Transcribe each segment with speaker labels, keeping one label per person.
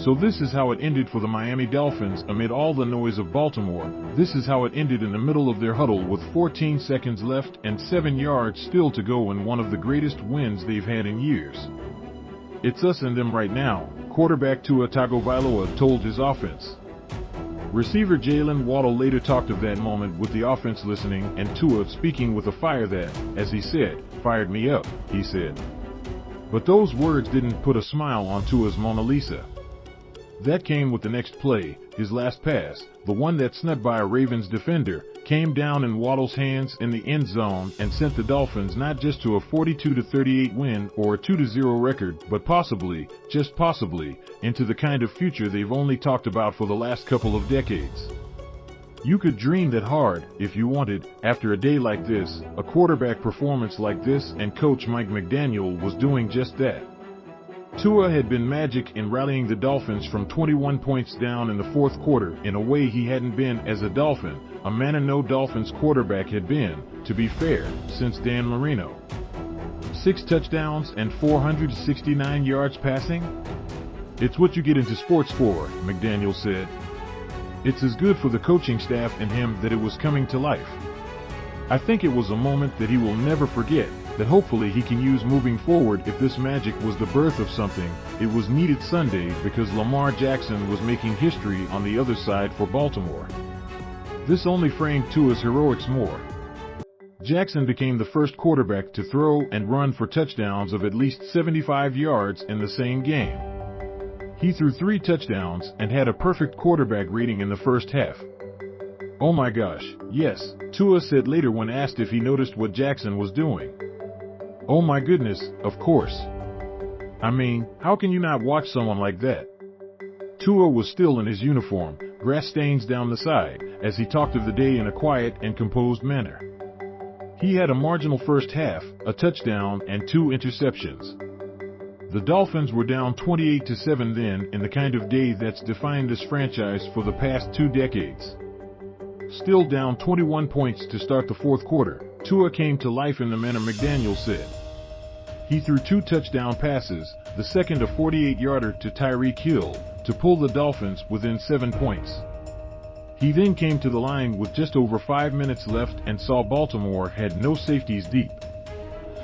Speaker 1: So this is how it ended for the Miami Dolphins amid all the noise of Baltimore. This is how it ended in the middle of their huddle with 14 seconds left and 7 yards still to go in one of the greatest wins they've had in years. It's us and them right now, quarterback Tua Tagovailoa told his offense. Receiver Jaylen Waddle later talked of that moment with the offense listening and Tua speaking with a fire that, as he said, fired me up, he said. But those words didn't put a smile on Tua's Mona Lisa. That came with the next play. His last pass, the one that snuck by a Ravens defender, came down in Waddle's hands in the end zone and sent the Dolphins not just to a 42-38 win or a 2-0 record, but possibly, just possibly, into the kind of future they've only talked about for the last couple of decades. You could dream that hard, if you wanted, after a day like this, a quarterback performance like this, and coach Mike McDaniel was doing just that. Tua had been magic in rallying the Dolphins from 21 points down in the fourth quarter in a way he hadn't been as a Dolphin, a man-and-no Dolphins quarterback had been, to be fair, since Dan Marino. 6 touchdowns and 469 yards passing? It's what you get into sports for, McDaniel said. It's as good for the coaching staff and him that it was coming to life. I think it was a moment that he will never forget, that hopefully he can use moving forward. If this magic was the birth of something, it was needed Sunday because Lamar Jackson was making history on the other side for Baltimore. This only framed Tua's heroics more. Jackson became the first quarterback to throw and run for touchdowns of at least 75 yards in the same game. He threw 3 touchdowns and had a perfect quarterback rating in the first half. Oh my gosh, yes, Tua said later when asked if he noticed what Jackson was doing. Oh my goodness, of course. I mean, how can you not watch someone like that? Tua was still in his uniform, grass stains down the side, as he talked of the day in a quiet and composed manner. He had a marginal first half, a touchdown, and 2 interceptions. The Dolphins were down 28-7 then in the kind of day that's defined this franchise for the past 2 decades. Still down 21 points to start the fourth quarter, Tua came to life in the manner McDaniel said. He threw 2 touchdown passes, the second a 48-yarder to Tyreek Hill, to pull the Dolphins within 7 points. He then came to the line with just over 5 minutes left and saw Baltimore had no safeties deep.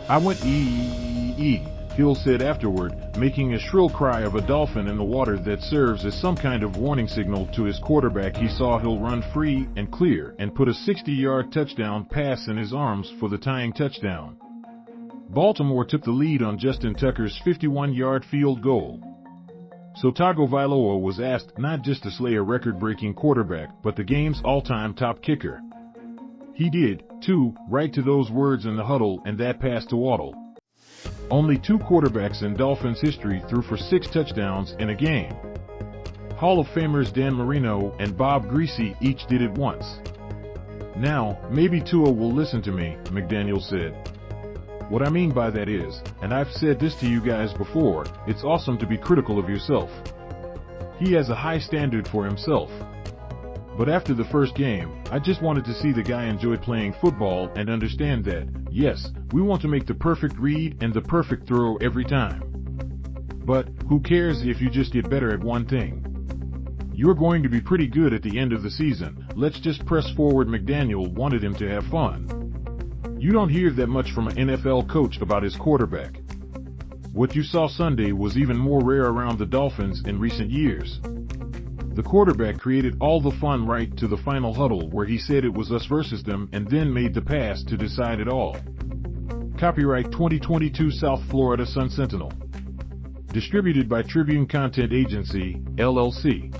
Speaker 1: I went eeeee, Hill said afterward, making a shrill cry of a dolphin in the water that serves as some kind of warning signal to his quarterback. He saw Hill run free and clear and put a 60-yard touchdown pass in his arms for the tying touchdown. Baltimore took the lead on Justin Tucker's 51-yard field goal. So Tagovailoa was asked not just to slay a record-breaking quarterback, but the game's all-time top kicker. He did, too, right to those words in the huddle and that pass to Waddle. Only 2 quarterbacks in Dolphins history threw for 6 touchdowns in a game. Hall of Famers Dan Marino and Bob Griese each did it once. Now, maybe Tua will listen to me, McDaniel said. What I mean by that is, and I've said this to you guys before, it's awesome to be critical of yourself. He has a high standard for himself. But after the first game, I just wanted to see the guy enjoy playing football and understand that, yes, we want to make the perfect read and the perfect throw every time. But who cares if you just get better at one thing? You're going to be pretty good at the end of the season. Let's just press forward. McDaniel wanted him to have fun. You don't hear that much from an NFL coach about his quarterback. What you saw Sunday was even more rare around the Dolphins in recent years. The quarterback created all the fun right to the final huddle where he said it was us versus them and then made the pass to decide it all. Copyright 2022 South Florida Sun-Sentinel. Distributed by Tribune Content Agency, LLC.